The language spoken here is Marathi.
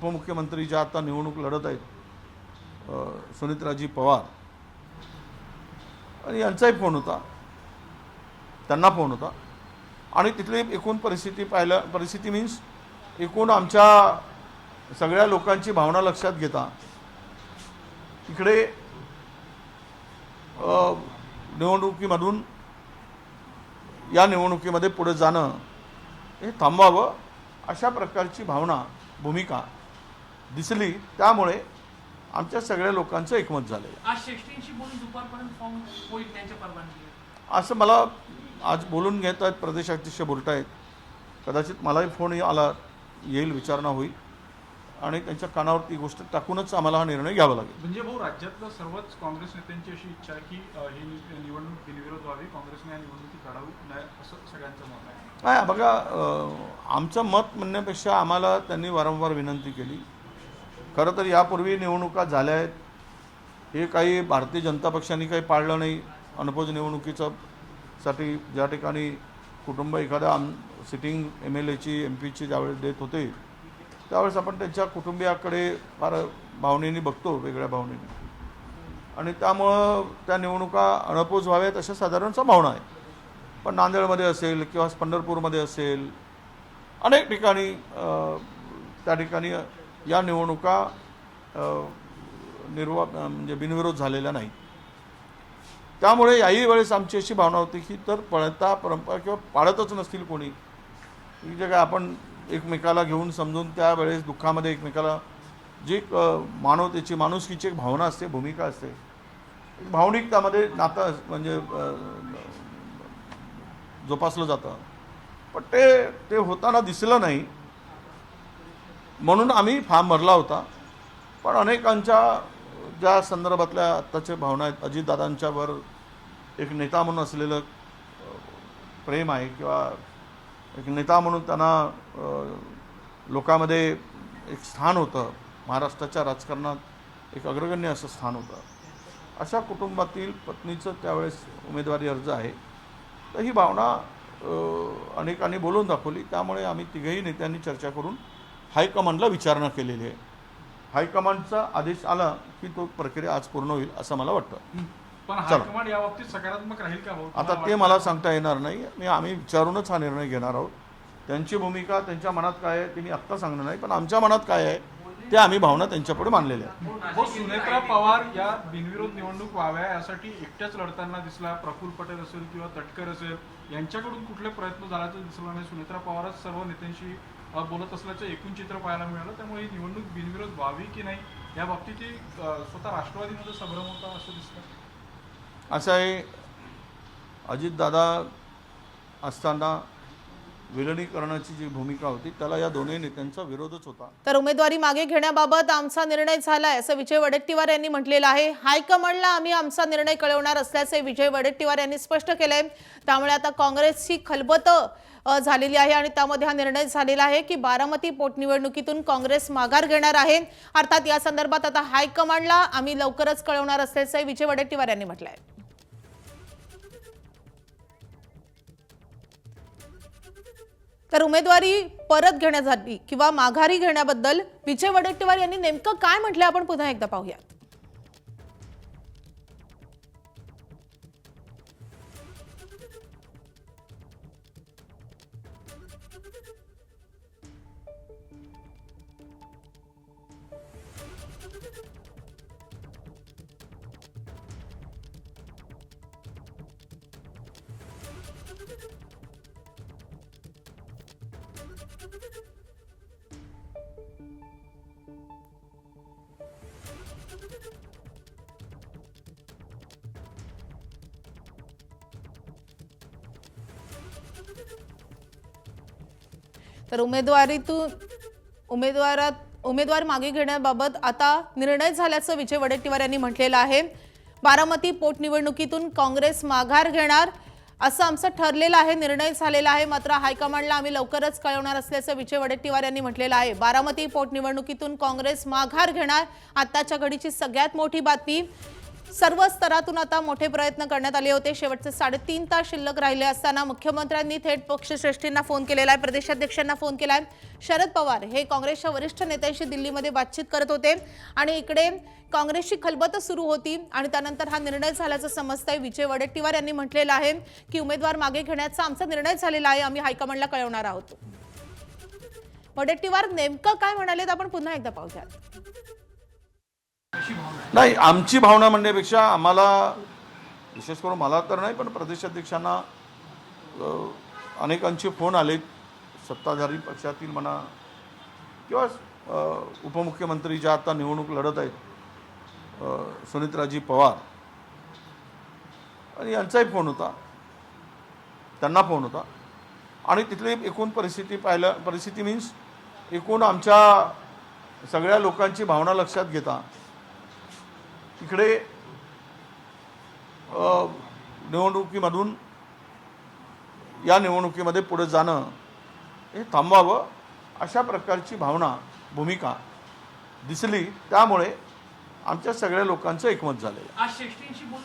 उपमुख्यमंत्री ज्या आता निवडणूक लढत आहेत सुनीत्राजी पवार, आणि यांचाही फोन होता, त्यांना फोन होता, आणि तिथली एकूण परिस्थिती मीन्स एकूण आमच्या सगळ्या लोकांची भावना लक्षात घेता इकडे निवडणुकीमधून या निवडणुकीमध्ये पुढे जाणं हे थांबवावं अशा प्रकारची भूमिका दिसली, त्यामुळे आमच्या सगळ्या लोकांचं एकमत झालं. आज श्रेष्ठींशी बोलून दुपारपर्यंत फॉर्म होईल त्यांच्या परवानगी असं मला आज बोलून घेत आहेत, प्रदेशाध्यक्ष बोलत आहेत, कदाचित मलाही फोन येईल, विचारणा होईल आणि त्यांच्या कानावर ती गोष्ट टाकूनच आम्हाला हा निर्णय घ्यावा लागेल. म्हणजे भाऊ, राज्यातल्या सर्वच काँग्रेस नेत्यांची अशी इच्छा आहे की ही निवडणूक बिनविरोध व्हावी, काँग्रेसने या निवडणुकीत लढावू नये असं सगळ्यांचं मत आहे. नाही बघा, आमचं मत म्हणण्यापेक्षा आम्हाला त्यांनी वारंवार विनंती केली. खरं तर यापूर्वी निवडणुका झाल्या आहेत, हे काही भारतीय जनता पक्षाने काही पाळलं नाही. अनपोज निवडणुकीसाठी ज्या ठिकाणी कुटुंब एखाद्या सिटिंग MLAची MP ची ज्यावेळेस देत होते त्यावेळेस आपण त्यांच्या कुटुंबियाकडे फार भावनेने बघतो, वेगळ्या भावनेने, आणि त्यामुळं त्या निवडणुका अनपोज व्हाव्यात अशा साधारणच्या भावना आहे. पण नांदेडमध्ये असेल किंवा पंढरपूरमध्ये असेल, अनेक ठिकाणी त्या ठिकाणी या निवडणुका म्हणजे बिनविरोध झालेल्या नाही. त्यामुळे याही वेळेस आमची अशी भावना होती की तर पळता परंपरा किंवा पाळतच नसतील कोणी, ही जे काय आपण एकमेकाला घेऊन समजून त्यावेळेस दुःखामध्ये एकमेकाला जी मानवतेची माणुसकीची एक भावना असते, भूमिका असते, भावनिकतामध्ये नातं म्हणजे जोपासलं जातं, पण ते होताना दिसलं नाही. म्हणून आम्ही फॉर्म भरला होता. पण अनेकांच्या ज्या संदर्भातल्या आत्ताच्या भावना आहेत, अजितदादांच्यावर एक नेता म्हणून असलेलं प्रेम आहे किंवा एक नेता म्हणून त्यांना लोकांमध्ये एक स्थान होतं, महाराष्ट्राच्या राजकारणात एक अग्रगण्य असं स्थान होतं. अशा कुटुंबातील पत्नीचं त्यावेळेस उमेदवारी अर्ज आहे. तर ही भावना अनेकांनी बोलून दाखवली. त्यामुळे आम्ही तिघही नेत्यांनी चर्चा करून हायकमांडला विचारणा केलेली आहे. हायकमांडचा आदेश आला की तो प्रक्रिया आज पूर्ण होईल असं मला वाटतं. पण हायकमांड या बाबतीत सकारात्मक राहील का भाऊ? आता ते मला सांगता येणार नाही. आम्ही विचारूनच हा निर्णय घेणार आहोत. त्यांची भूमिका त्यांच्या मनात काय आहे ते मी आत्ता सांगणार नाही, पण आमच्या मनात काय आहे ते आम्ही भावना त्यांच्यापुढे मांडलेल्या आहेत. हो, सुनेत्रा पवार या बिनविरोध निवडणूक व्हाव्या यासाठी एकट्याच लढताना दिसला. प्रफुल्ल पटेल असेल किंवा तटकर असेल यांच्याकडून कुठले प्रयत्न झाल्याचं दिसलं नाही. सुनेत्रा पवारच सर्व नेत्यांशी बोलत असल्याचं एकूण चित्र पाहायला मिळालं. त्यामुळे ही निवडणूक बिनविरोध व्हावी की नाही या बाबतीत स्वतः राष्ट्रवादीमध्ये संभ्रम होता असं दिसतं. असं आहे, अजितदादा असताना विलिनीकरणाची जी भूमिका होती त्याला या दोन्ही नेत्यांचा विरोधच होता. तर उमेदवारी मागे घेण्याबाबत आमचा निर्णय झालाय असं विजय वडेट्टीवार यांनी म्हटलेलं आहे. हायकमांडला आम्ही आमचा निर्णय कळवणार असल्याचे विजय वडेट्टीवार यांनी स्पष्ट केलंय. त्यामुळे आता काँग्रेसची खलबत झालेली आहे आणि त्यामध्ये हा निर्णय झालेला आहे की बारामती पोटनिवडणुकीतून काँग्रेस माघार घेणार आहे. अर्थात या संदर्भात आता हायकमांडला आम्ही लवकरच कळवणार असल्याचे विजय वडेट्टीवार यांनी म्हटलंय. तर उमेदवारी परत घेण्यासाठी किंवा माघारी घेण्याबद्दल विजय वडेट्टीवार यांनी नेमकं काय म्हटलं आपण पुन्हा एकदा पाहूयात. तर उमेदवार मागे घेण्याबाबत आता निर्णय झाल्याचं विजय वडेट्टीवार यांनी म्हटलेलं आहे. बारामती पोटनिवडणुकीतून काँग्रेस माघार घेणार असं आमचं ठरलेलं आहे, निर्णय झालेला आहे. मात्र हायकमांडला आम्ही लवकरच कळवणार असल्याचं विजय वडेट्टीवार यांनी म्हटलेलं आहे. बारामती पोटनिवडणुकीतून काँग्रेस माघार घेणार आताच्या घडीची सगळ्यात मोठी बातमी. सर्व स्तरातून आता मोठे प्रयत्न करण्यात आले होते. शेवटचे 3.5 तास शिल्लक राहिले असताना मुख्यमंत्र्यांनी थेट पक्षश्रेष्ठींना फोन केलेला आहे, प्रदेशाध्यक्षांना फोन केलाय. शरद पवार हे काँग्रेसच्या वरिष्ठ नेत्यांशी दिल्लीमध्ये बातचीत करत होते आणि इकडे काँग्रेसची खलबत सुरू होती आणि त्यानंतर हा निर्णय झाल्याचं समजतंय. विजय वडेट्टीवार यांनी म्हटलेलं आहे की उमेदवार मागे घेण्याचा आमचा निर्णय झालेला आहे, आम्ही हायकमांडला कळवणार आहोत. वडेट्टीवार नेमकं काय म्हणालेत आपण पुन्हा एकदा पाहूयात. नाही, आमची भावना म्हणण्यापेक्षा आम्हाला, विशेष करून मला तर नाही पण प्रदेशाध्यक्षांना अनेकांचे फोन आले, सत्ताधारी पक्षातील म्हणा किंवा उपमुख्यमंत्री ज्या आता निवडणूक लढत आहेत सुनीत्राजी पवार, आणि यांचाही फोन होता, त्यांना फोन होता. आणि तिथली एकूण परिस्थिती मीन्स एकूण आमच्या सगळ्या लोकांची भावना लक्षात घेता तिकडे निवडणुकीमधून या निवडणुकीमध्ये पुढे जाणं हे थांबवावं अशा प्रकारची भावना, भूमिका दिसली. त्यामुळे आमच्या सगळ्या लोकांचं एकमत झालं. आज श्रेष्ठींशी बोल